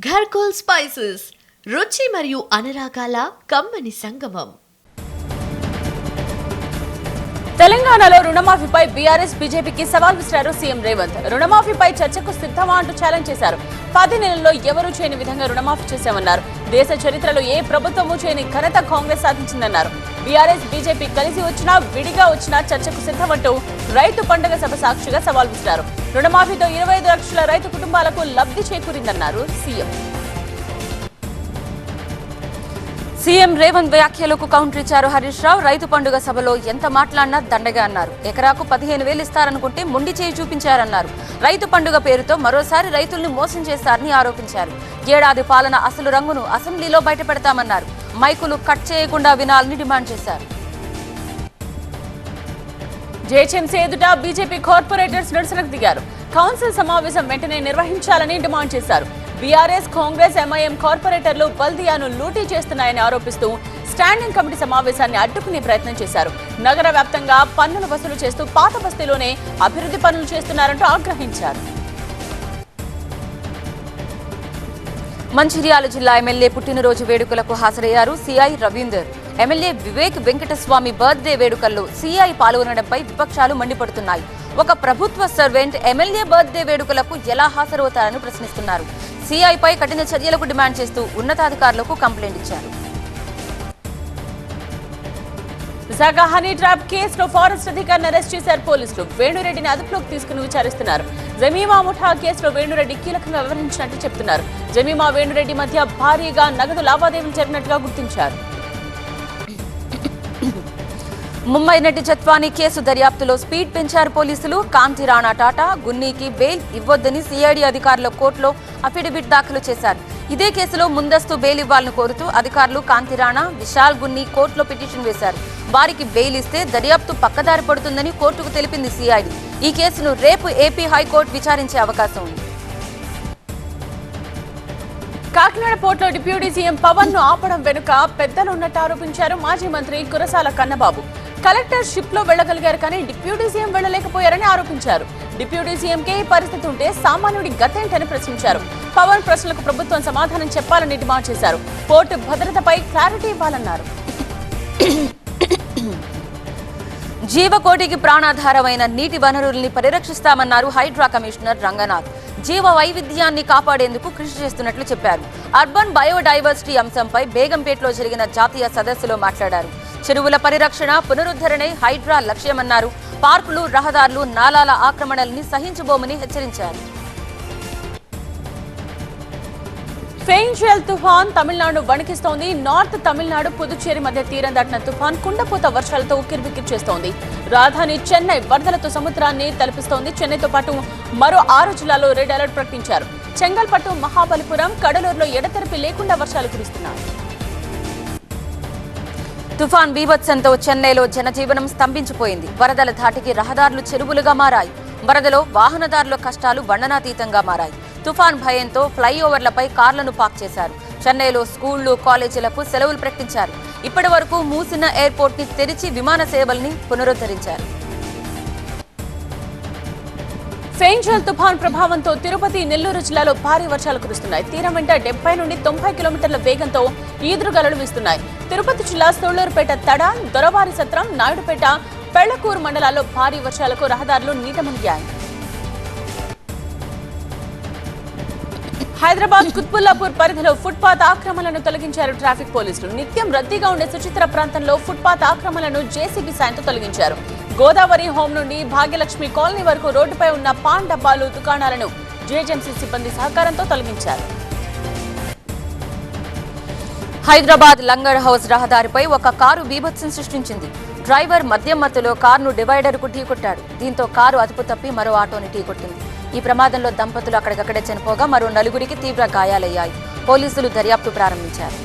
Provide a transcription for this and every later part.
ఘర్కోల్ spices రుచి మరియు అనురాగాల కమ్మని సంగమం. తెలంగాణలో రుణమాఫీపై బీఆర్ఎస్ బీజేపీకి సవాల్ విసిరారు సీఎం రేవంత్. రుణమాఫీపై చర్చకు సిద్ధమా అంటూ ఛాలెంజ్ చేశారు. 10 నెలల్లో ఎవరూ చేయని విధంగా రుణమాఫీ చేశామన్నారు. దేశ చరిత్రలో ఏ ప్రభుత్వమూ చేయని ఘనత కాంగ్రెస్ సాధించిందన్నారు. బీఆర్ఎస్ బీజేపీ కలిసి వచ్చినా విడిగా వచ్చినా చర్చకు సిద్ధమంటూ రైతు పండుగ సభ సాక్షిగా సవాల్ విసిరారు. రుణమాఫీతో 25 లక్షల రైతు కుటుంబాలకు లబ్ధి చేకూరిందన్నారు సీఎం. సీఎం రేవంత్ వ్యాఖ్యలకు కౌంటర్ ఇచ్చారు హరీష్ రావు. రైతు పండుగ సభలో ఎంత మాట్లాడినా దండగా అన్నారు. ఎకరాకు 15,000 ఇస్తారనుకుంటే మొండి చేయి చూపించారన్నారు. రైతు పండుగ పేరుతో మరోసారి రైతుల్ని మోసం చేశారని ఆరోపించారు. ఏడాది పాలన అసలు రంగును అసెంబ్లీలో బయటపెడతామన్నారు. మైకులు కట్ చేయకుండా వినాలని డిమాండ్ చేశారు. జేహెచ్ఎంసీ ఎదుట బీజేపీ కార్పొరేటర్స్ నిరసనకు దిగారు. కౌన్సిల్ సమావేశం వెంటనే నిర్వహించాలని డిమాండ్ చేశారు. బీఆర్ఎస్, కాంగ్రెస్, ఎంఐఎం కార్పొరేటర్లు బల్దియాను లూటీ చేస్తున్నాయని ఆరోపిస్తూ స్టాండింగ్ కమిటీ సమావేశాన్ని అడ్డుకునే ప్రయత్నం చేశారు. నగర వ్యాప్తంగా పన్నులు వసూలు చేస్తూ పాత బస్తీలోనే అభివృద్ధి పనులు చేస్తున్నారంటూ ఆగ్రహించారు. మంచిర్యాల జిల్లా ఎమ్మెల్యే పుట్టినరోజు వేడుకలకు హాజరయ్యారు CI Ravinder. MLA Vivek Venkataswamy birthday వేడుకల్లో సీఐ పాల్గొనడంపై విపక్షాలు మండిపడుతున్నాయి. ఒక ప్రభుత్వ సర్వెంట్ ఎమ్మెల్యే బర్త్డే వేడుకలకు ఎలా హాజరవుతారని ప్రశ్నిస్తున్నారు. సీఐపై కఠిన చర్యలకు డిమాండ్ చేస్తూ ఉన్నతాధికారులకు కంప్లైంట్ ఇచ్చారు. విశాఖ హనీ ట్రాప్ కేసులో ఫారెస్ట్ అధికారిని అరెస్ట్ చేశారు పోలీసులు. వేణురెడ్డిని అదుపులోకి తీసుకుని విచారిస్తున్నారు. జమీమా ముఠా కేసులో వేణురెడ్డి కీలకంగా వివరించినట్టు చెప్తున్నారు. జమీమా వేణురెడ్డి మధ్య భారీగా నగదు లావాదేవీలు జరిగినట్టుగా గుర్తించారు. ముంబై నటి జత్వానీ కేసు దర్యాప్తులో స్పీడ్ పెంచారు పోలీసులు. కాంతి రాణా టాటా, గున్నీకి బెయిల్ ఇవ్వొద్దని సిఐడి అధికారుల కోర్టులో అఫిడవిట్ దాఖలు చేశారు. ఇదే కేసులో ముందస్తు బెయిల్ ఇవ్వాలని కోరుతూ అధికారులు కాంతి రాణా, విశాల్ గున్నీ కోర్టులో పిటిషన్ వేశారు. వారికి బెయిల్ ఇస్తే దర్యాప్తు పక్కదారి పడుతుందని కోర్టుకు తెలిపింది సిఐడి. ఈ కేసును రేపు ఏపీ హైకోర్టు విచారించే అవకాశం ఉంది. కాకినాడ పోర్టులో డిప్యూటీ సీఎం పవన్ ను ఆపడం వెనుక పెద్దలు ఉన్నట్టు ఆరోపించారు మాజీ మంత్రి కురసాల కన్నబాబు. కలెక్టర్ షిప్ లో వెళ్లగలిగారు కానీ డిప్యూటీ సీఎం వెళ్లలేకపోయారని ఆరోపించారు. డిప్యూటీ సీఎంకే ఈ పరిస్థితి ఉంటే సామాన్యుడి గతేంటని ప్రశ్నించారు. పవన్ ప్రశ్నలకు ప్రభుత్వం సమాధానం చెప్పాలని డిమాండ్ చేశారు. పోర్టు భద్రతపై క్లారిటీ ఇవ్వాలన్నారు. జీవకోటికి ప్రాణాధారమైన నీటి వనరుల్ని పరిరక్షిస్తామన్నారు హైడ్రా కమిషనర్ రంగనాథ్. జీవ వైవిధ్యాన్ని కాపాడేందుకు కృషి చేస్తున్నట్లు చెప్పారు. అర్బన్ బయోడైవర్సిటీ అంశంపై బేగంపేటలో జరిగిన జాతీయ సదస్సులో మాట్లాడారు. చెరువుల పరిరక్షణ, పునరుద్ధరణే హైడ్రా లక్ష్యమన్నారు. పార్కులు, రహదారులు, నాలాల ఆక్రమణల్ని సహించబోమని హెచ్చరించారు. ఫెయింషియల్ తుఫాన్ తమిళనాడు వణికిస్తోంది. నార్త్ తమిళనాడు, పుదుచ్చేరి మధ్య తీరం దాటిన తుఫాన్ కుండపోత వర్షాలతో ఉక్కిరిబిక్కిరి చేస్తోంది. రాజధాని చెన్నై వరదలతో సముద్రాన్ని తలపిస్తోంది. చెన్నైతో పాటు మరో 6 జిల్లాల్లో రెడ్ అలర్ట్ ప్రకటించారు. చెంగల్పట్టు, మహాబలిపురం, కడలూరులో ఎడతెరిపి లేకుండా వర్షాలు కురుస్తున్నాయి. తుఫాన్ బీభత్సంతో చెన్నైలో జనజీవనం స్తంభించిపోయింది. వరదల ధాటికి రహదారులు చెరువులుగా మారాయి. వరదలో వాహనదారుల కష్టాలు వర్ణనాతీతంగా మారాయి. తుఫాన్ భయంతో ఫ్లైఓవర్లపై కార్లను పార్క్ చేశారు. చెన్నైలో స్కూళ్లు, కాలేజీలకు సెలవులు ప్రకటించారు. ఇప్పటి వరకు మూసిన ఎయిర్పోర్ట్ ని తెరిచి విమాన సేవల్ని పునరుద్ధరించారు. ఫెయింషియల్ తుఫాన్ ప్రభావంతో తిరుపతి, నెల్లూరు జిల్లాలో భారీ వర్షాలు కురుస్తున్నాయి. తీరం వెంట 70 నుండి 90 కిలోమీటర్ల వేగంతో ఈదురుగాలులు వీస్తున్నాయి. తిరుపతి జిల్లా సోళ్లూరుపేట, తడ, దొరవారి సత్రం, నాయుడుపేట, పెళ్లకూరు మండలాల్లో భారీ వర్షాలకు రహదారులు నీట మునిగాయి. హైదరాబాద్ కుత్బుల్లాపూర్ పరిధిలో ఫుట్పాత్ ఆక్రమణలను తొలగించారు ట్రాఫిక్ పోలీసులు. నిత్యం రద్దీగా ఉండే సుచిత్ర ప్రాంతంలో ఫుట్పాత్ ఆక్రమణలను జేసీబీ సాయంతో తొలగించారు. గోదావరి హోం నుండి భాగ్యలక్ష్మి కాలనీ వరకు రోడ్డుపై ఉన్న పాన్ డబ్బాలు, దుకాణాలను జేహెచ్ఎంసీ సిబ్బంది సహకారంతో తొలగించారు. హైదరాబాద్ లంగర్ హౌస్ రహదారిపై ఒక కారు బీభత్సం సృష్టించింది. డ్రైవర్ మద్యం మత్తులో కారును డివైడర్ కు ఢీకొట్టాడు. దీంతో కారు అదుపు తప్పి మరో ఆటోని ఢీకొట్టింది. ఈ ప్రమాదంలో దంపతులు అక్కడికక్కడే చనిపోగా మరో 4గురికి తీవ్ర గాయాలయ్యాయి. పోలీసులు దర్యాప్తు ప్రారంభించారు.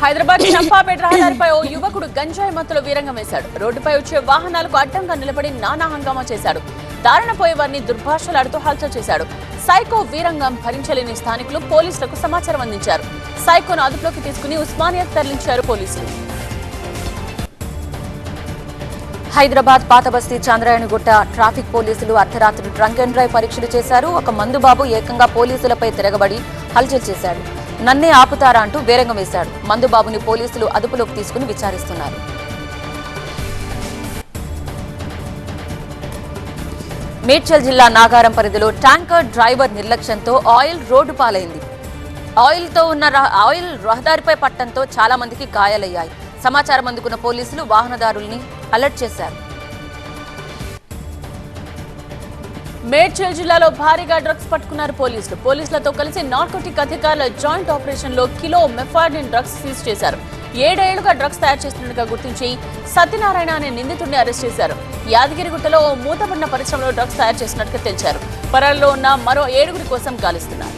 హైదరాబాద్ చంపాపేట రహదారిపై ఓ యువకుడు గంజాయి మత్తులో వీరంగం వేశాడు. రోడ్డుపై వచ్చే వాహనాలకు అడ్డంగా నిలబడి నానా హంగామా చేశాడు. దారుణ పోయే వారిని దుర్భాషలాడుతూ హల్చల్ చేశాడు. సైకో వీరంగం భరించలేని స్థానికులు పోలీసులకు సమాచారం అందించారు. సైకోను అదుపులోకి తీసుకుని ఉస్మానియాకు తరలించారు పోలీసులు. హైదరాబాద్ పాతబస్తీ చంద్రాయణగుట్ట ట్రాఫిక్ పోలీసులు అర్ధరాత్రి డ్రంక్ అండ్ డ్రైవ్ పరీక్షలు చేశారు. ఒక మందుబాబు ఏకంగా పోలీసులపై తిరగబడి హల్చల్ చేశాడు. నన్నే ఆపుతారా అంటూ బేరంగం వేశాడు. మందుబాబుని పోలీసులు అదుపులోకి తీసుకుని విచారిస్తున్నారు. మేడ్చల్ జిల్లా నాగారం పరిధిలో ట్యాంకర్ డ్రైవర్ నిర్లక్ష్యంతో ఆయిల్ రోడ్డు పాలైంది. ఆయిల్ రహదారిపై పట్టడంతో చాలా మందికి గాయాలయ్యాయి. సమాచారం అందుకున్న పోలీసులు వాహనదారుల్ని అలర్ట్ చేశారు. మేడ్చల్ జిల్లాలో భారీగా డ్రగ్స్ పట్టుకున్నారు పోలీసులు. పోలీసులతో కలిసి నార్కోటిక్ అధికారుల జాయింట్ ఆపరేషన్ లో కిలో మెఫార్డిన్ డ్రగ్స్ సీజ్ చేశారు. 7 ఏళ్లుగా డ్రగ్స్ తయారు చేస్తున్నట్టుగా గుర్తించి సత్యనారాయణ అనే నిందితుడిని అరెస్ట్ చేశారు. యాదగిరిగుట్టలో మూతపడిన పరిశ్రమలో డ్రగ్స్ తయారు చేసినట్టుగా తెలిపారు. పరాల్లో ఉన్న మరో 7 కోసం గాలిస్తున్నారు.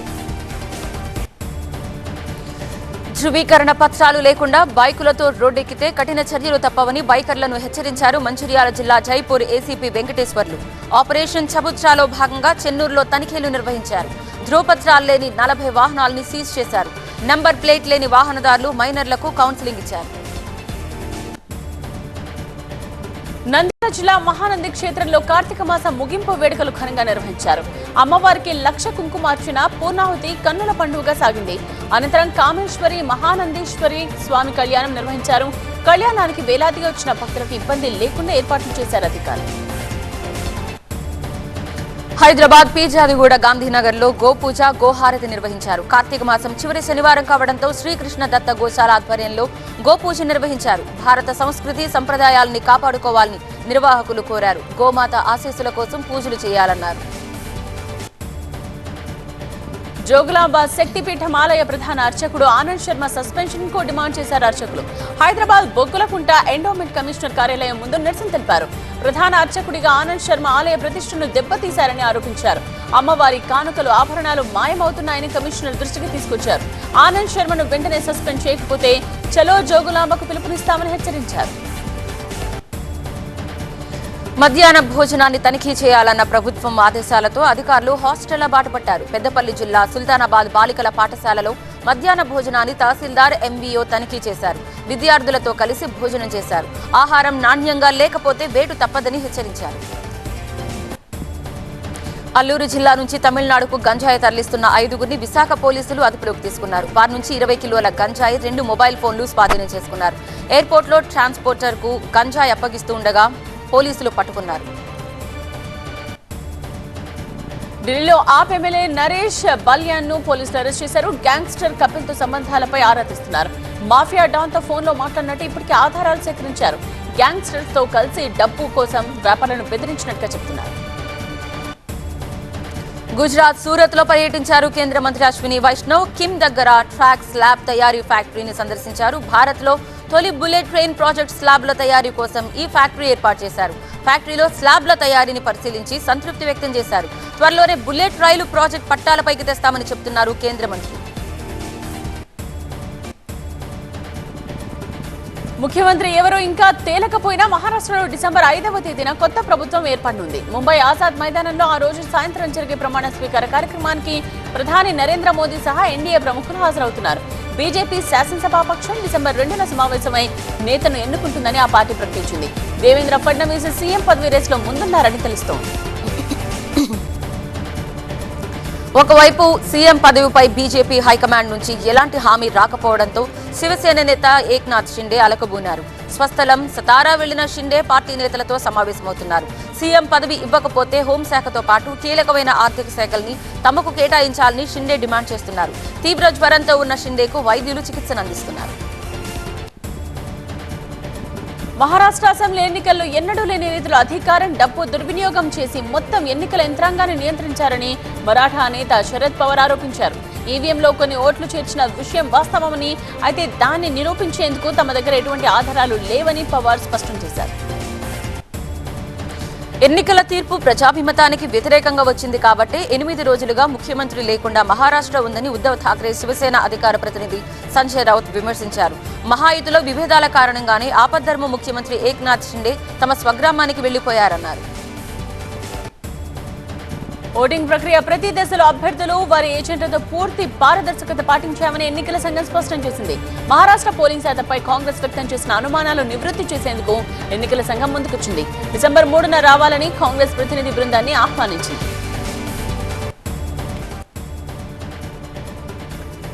ధృవీకరణ పత్రాలు లేకుండా బైకులతో రోడ్డెక్కితే కఠిన చర్యలు తప్పవని బైకర్లను హెచ్చరించారు మంచిర్యాల జిల్లా జైపూర్ ఏసీపీ వెంకటేశ్వర్లు. ఆపరేషన్ చబుత్రాలో భాగంగా చెన్నూరులో తనిఖీలు నిర్వహించారు. ధృవపత్రాలు లేని 40 వాహనాలని సీజ్ చేశారు. నంబర్ ప్లేట్ లేని వాహనదారులు మైనర్లకు కౌన్సిలింగ్ ఇచ్చారు. నంద్యాల జిల్లా మహానంది క్షేత్రంలో కార్తీక మాస ముగింపు వేడుకలు ఘనంగా నిర్వహించారు. అమ్మవారికి 1,00,000 కుంకుమార్చన పూర్ణాహుతి కన్నుల పండుగగా సాగింది. అనంతరం కామేశ్వరి మహానందీశ్వరి స్వామి కళ్యాణం నిర్వహించారు. కళ్యాణానికి వేలాదిగా వచ్చిన భక్తులకు ఇబ్బంది లేకుండా ఏర్పాట్లు చేశారు అధికారులు. హైదరాబాద్ పీజాదిగూడ గాంధీనగర్ లో గోపూజ గోహారతి నిర్వహించారు. కార్తీక మాసం చివరి శనివారం కావడంతో శ్రీకృష్ణ దత్త గోశాల ఆధ్వర్యంలో గోపూజ నిర్వహించారు. భారత సంస్కృతి సంప్రదాయాలని కాపాడుకోవాలని నిర్వాహకులు కోరారు. గోమాత ఆశీస్సుల కోసం పూజలు చేయాలన్నారు. జోగులాంబాద్ శక్తిపీఠం ఆలయ ప్రధాన అర్చకుడు ఆనంద్ శర్మ సస్పెన్షన్ కు డిమాండ్ చేశారు అర్చకులు. హైదరాబాద్ బొగ్గులకుంట ఎండోమెంట్ కమిషనర్ కార్యాలయం ముందు నిరసన తెలిపారు. ప్రధాన అర్చకుడిగా ఆనంద్ శర్మ ఆలయ ప్రతిష్టను దెబ్బతీశారని ఆరోపించారు. అమ్మవారి కానుకలు ఆభరణాలు మాయమవుతున్నాయని కమిషనర్ దృష్టికి తీసుకొచ్చారు. ఆనంద్ శర్మను వెంటనే సస్పెండ్ చేయకపోతే చలో జోగులాంబకు పిలుపునిస్తామని హెచ్చరించారు. మధ్యాహ్న భోజనాన్ని తనిఖీ చేయాలన్న ప్రభుత్వం ఆదేశాలతో అధికారులు హాస్టళ్ల బాటపట్టారు. పెద్దపల్లి జిల్లా సుల్తానాబాద్ బాలికల పాఠశాలలో మధ్యాహ్న భోజనాన్ని తహసీల్దార్ ఎంవీఓ తనిఖీ చేశారు. విద్యార్థులతో కలిసి భోజనం చేశారు. ఆహారం నాణ్యంగా లేకపోతే వేటు తప్పదని హెచ్చరించారు. అల్లూరు జిల్లా నుంచి తమిళనాడుకు గంజాయి తరలిస్తున్న 5గురిని విశాఖ పోలీసులు అదుపులోకి తీసుకున్నారు. వారి నుంచి 20 కిలోల గంజాయి, 2 మొబైల్ ఫోన్లు స్వాధీనం చేసుకున్నారు. ఎయిర్పోర్ట్లో ట్రాన్స్పోర్టర్ కు గంజాయి అప్పగిస్తూ ఉండగా పోలీసులు పట్టుకున్నారు. ఢిల్లీలో ఆప్ ఎమ్మెల్యే నరేష్ బల్యాన్ ను పోలీసులు అరెస్ట్ చేశారు. గ్యాంగ్స్టర్ కపిల్ తో సంబంధాలపై ఆరా తీస్తున్నారు. మాఫియా డాన్ తో ఫోన్ లో మాట్లాడినట్టు ఇప్పటికే ఆధారాలు సేకరించారు. గ్యాంగ్స్టర్స్ తో కలిసి డబ్బు కోసం వ్యాపారులను బెదిరించినట్టుగా చెప్తున్నారు. గుజరాత్ సూరత్ లో పర్యటించారు కేంద్ర మంత్రి అశ్విని వైష్ణవ్. కిమ్ దగ్గర ట్రాక్ స్లాబ్ తయారీ ఫ్యాక్టరీని సందర్శించారు. భారత్ లో తొలి బుల్లెట్ ట్రైన్ ప్రాజెక్ట్ స్లాబ్ల తయారీ కోసం ఈ ఫ్యాక్టరీ ఏర్పాటు చేశారు. ఫ్యాక్టరీలో స్లాబ్ల తయారీని పరిశీలించి సంతృప్తి వ్యక్తం చేశారు. త్వరలోనే బుల్లెట్ రైలు ప్రాజెక్ట్ పట్టాలపైకి తెస్తామని చెప్తున్నారు కేంద్ర మంత్రి. ముఖ్యమంత్రి ఎవరో ఇంకా తేలకపోయినా మహారాష్ట్రలో డిసెంబర్ 5వ తేదీన కొత్త ప్రభుత్వం ఏర్పడనుంది. ముంబై ఆజాద్ మైదానంలో ఆ రోజు సాయంత్రం జరిగే ప్రమాణ స్వీకార కార్యక్రమానికి ప్రధాని నరేంద్ర మోదీ సహా ఎన్డీఏ ప్రముఖులు హాజరవుతున్నారు. బీజేపీ శాసనసభాపక్షం డిసెంబర్ 2న సమావేశమై నేతను ఎన్నుకుంటుందని ఆ పార్టీ ప్రకటించింది. దేవేంద్ర ఫడ్నవీస్ సీఎం పదవి రేసులో ముందున్నారని తెలుస్తోంది. ఒకవైపు సీఎం పదవిపై బీజేపీ హైకమాండ్ నుంచి ఎలాంటి హామీ రాకపోవడంతో శివసేన నేత ఏక్నాథ్ షిండే అలకబూనారు. స్వస్థలం సతారా వెళ్లిన షిండే పార్టీ నేతలతో సమావేశమవుతున్నారు. సీఎం పదవి ఇవ్వకపోతే హోంశాఖతో పాటు కీలకమైన ఆర్థిక శాఖల్ని తమకు కేటాయించాలని షిండే డిమాండ్ చేస్తున్నారు. తీవ్ర జ్వరంతో ఉన్న షిండేకు వైద్యులు చికిత్సను అందిస్తున్నారు. మహారాష్ట్ర అసెంబ్లీ ఎన్నికల్లో ఎన్నడూ లేని రీతిలో అధికారం, డబ్బు దుర్వినియోగం చేసి మొత్తం ఎన్నికల యంత్రాంగాన్ని నియంత్రించారని మరాఠా నేత శరద్ పవార్ ఆరోపించారు. ఈవీఎంలో కొన్ని ఓట్లు చేర్చిన విషయం వాస్తవమని, అయితే దాన్ని నిరూపించేందుకు తమ దగ్గర ఎటువంటి ఆధారాలు లేవని పవార్ స్పష్టం చేశారు. ఎన్నికల తీర్పు ప్రజాభిమతానికి వ్యతిరేకంగా వచ్చింది కాబట్టి 8 రోజులుగా ముఖ్యమంత్రి లేకుండా మహారాష్ట్ర ఉందని ఉద్ధవ్ ఠాక్రే శివసేన అధికార ప్రతినిధి సంజయ్ రౌత్ విమర్శించారు. మహాయుతిలో విభేదాల కారణంగానే ఆపద్ధర్మ ముఖ్యమంత్రి ఏక్నాథ్ షిండే తమ స్వగ్రామానికి వెళ్లిపోయారన్నారు. ఓటింగ్ ప్రక్రియ ప్రతి దశలో అభ్యర్థులు వారి ఏజెంట్లతో పూర్తి పారదర్శకత పాటించామని ఎన్నికల సంఘం స్పష్టం చేసింది. మహారాష్ట్ర పోలింగ్ శాతంపై కాంగ్రెస్ వ్యక్తం చేసిన అనుమానాలు నివృత్తి చేసేందుకు ఎన్నికల సంఘం ముందుకొచ్చింది. డిసెంబర్ 3న రావాలని కాంగ్రెస్ ప్రతినిధి బృందాన్ని ఆహ్వానించింది.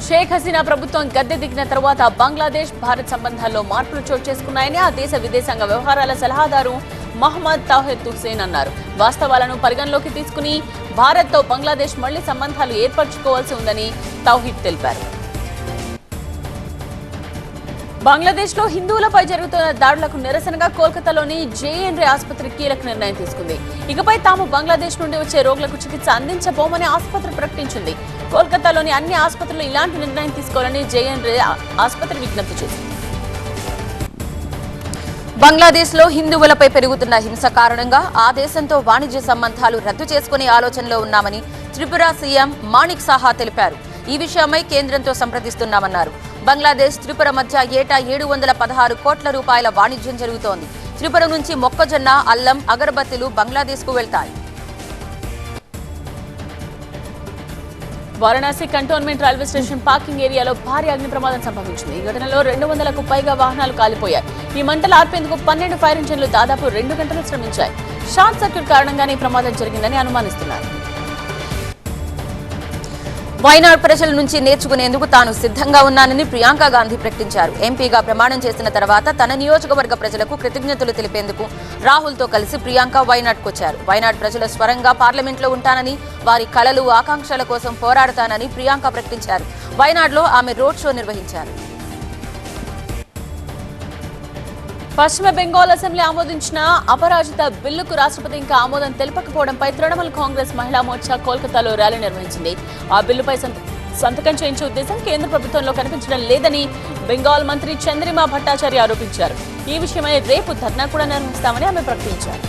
షేక్ హసీనా ప్రభుత్వం గద్దె దిగిన తర్వాత బంగ్లాదేశ్ భారత్ సంబంధాల్లో మార్పులు చోటు చేసుకున్నాయని ఆ దేశ విదేశాంగ వ్యవహారాల సలహాదారు మహమ్మద్ తౌహీద్ హుస్సేన్ అన్నారు. వాస్తవాలను పరిగణలోకి తీసుకుని భారత్తో బంగ్లాదేశ్ మళ్లీ సంబంధాలు ఏర్పరచుకోవాల్సి ఉందని తౌహీద్ తెలిపారు. బంగ్లాదేశ్ లో హిందువులపై జరుగుతున్న దాడులకు నిరసనగా కోల్కతాలోని జేఎన్రే ఆసుపత్రి కీలక నిర్ణయం తీసుకుంది. ఇకపై తాము బంగ్లాదేశ్ నుండి వచ్చే రోగులకు చికిత్స అందించబోమని ఆసుపత్రి ప్రకటించింది. కోల్కతాలోని అన్ని ఆసుపత్రులు ఇలాంటి నిర్ణయం తీసుకోవాలని జేఎన్రే ఆసుపత్రి విజ్ఞప్తి చేసింది. బంగ్లాదేశ్ లో హిందువులపై పెరుగుతున్న హింస కారణంగా ఆ దేశంతో వాణిజ్య సంబంధాలు రద్దు చేసుకునే ఆలోచనలో ఉన్నామని త్రిపుర సీఎం మాణిక్ సాహా తెలిపారు. ఈ విషయమై కేంద్రంతో సంప్రదిస్తున్నామన్నారు. బంగ్లాదేశ్ త్రిపుర మధ్య ఏటా 716 కోట్ల రూపాయల వాణిజ్యం జరుగుతోంది. త్రిపుర నుంచి మొక్కజొన్న, అల్లం, అగరబత్తిలు బంగ్లాదేశ్ కు వెళ్తాయి. Varanasi cantonment railway station parking ఏరియాలో భారీ అగ్ని ప్రమాదం సంభవించింది. ఈ ఘటనలో 200కు పైగా వాహనాలు కాలిపోయాయి. ఈ మంటలు ఆర్పేందుకు 12 ఫైర్ ఇంజన్లు దాదాపు 2 గంటలు శ్రమించాయి. షార్ట్ సర్క్యూట్ కారణంగానే ఈ ప్రమాదం జరిగిందని అనుమానిస్తున్నారు. వైనాడ్ ప్రజల నుంచి నేర్చుకునేందుకు తాను సిద్ధంగా ఉన్నానని ప్రియాంక గాంధీ ప్రకటించారు. ఎంపీగా ప్రమాణం చేసిన తర్వాత తన నియోజకవర్గ ప్రజలకు కృతజ్ఞతలు తెలిపేందుకు రాహుల్తో కలిసి ప్రియాంక వైనాడ్కు వచ్చారు. వైనాడ్ ప్రజల స్వరంగా పార్లమెంట్లో ఉంటానని, వారి కలలు, ఆకాంక్షల కోసం పోరాడతానని ప్రియాంక ప్రకటించారు. వైనాడ్లో ఆమె రోడ్ షో నిర్వహించారు. పశ్చిమ బెంగాల్ అసెంబ్లీ ఆమోదించిన అపరాజిత బిల్లుకు రాష్ట్రపతి ఇంకా ఆమోదం తెలపకపోవడంపై తృణమూల్ కాంగ్రెస్ మహిళా మోర్చా కోల్కతాలో ర్యాలీ నిర్వహించింది. ఆ బిల్లుపై సంతకం చేయించే ఉద్దేశం కేంద్ర ప్రభుత్వంలో కనిపించడం లేదని బెంగాల్ మంత్రి చంద్రిమా భట్టాచార్య ఆరోపించారు. ఈ విషయమై రేపు ధర్నా కూడా నిర్వహిస్తామని ఆమె ప్రకటించారు.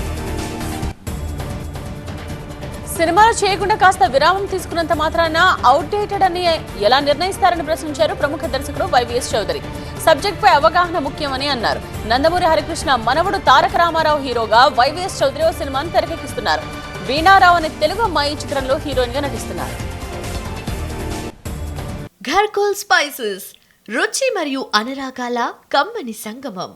సినిమాలు చేయకుండా కాస్త విరామం తీసుకున్నంత మాత్రాన అవుట్డేటెడ్ అని ఎలా నిర్ణయిస్తారని ప్రశ్నించారు ప్రముఖ దర్శకుడు వైవిఎస్ చౌదరి. సబ్జెక్ట్ పై అవగాహన ముఖ్యమని అన్నారు. నందమూరి హరికృష్ణ మనవడు తారక రామారావు హీరోగా వైవిఎస్ చౌదరి ఓ సినిమాను తెరకెక్కిస్తున్నారు. వీణారావు అనే తెలుగు అమ్మాయి చిత్రంలో హీరోయిన్ గా నటిస్తున్నారు. ఘర్కోల్ స్పైసెస్, రుచి మరియు అనురాగాల కమ్మని సంగమం.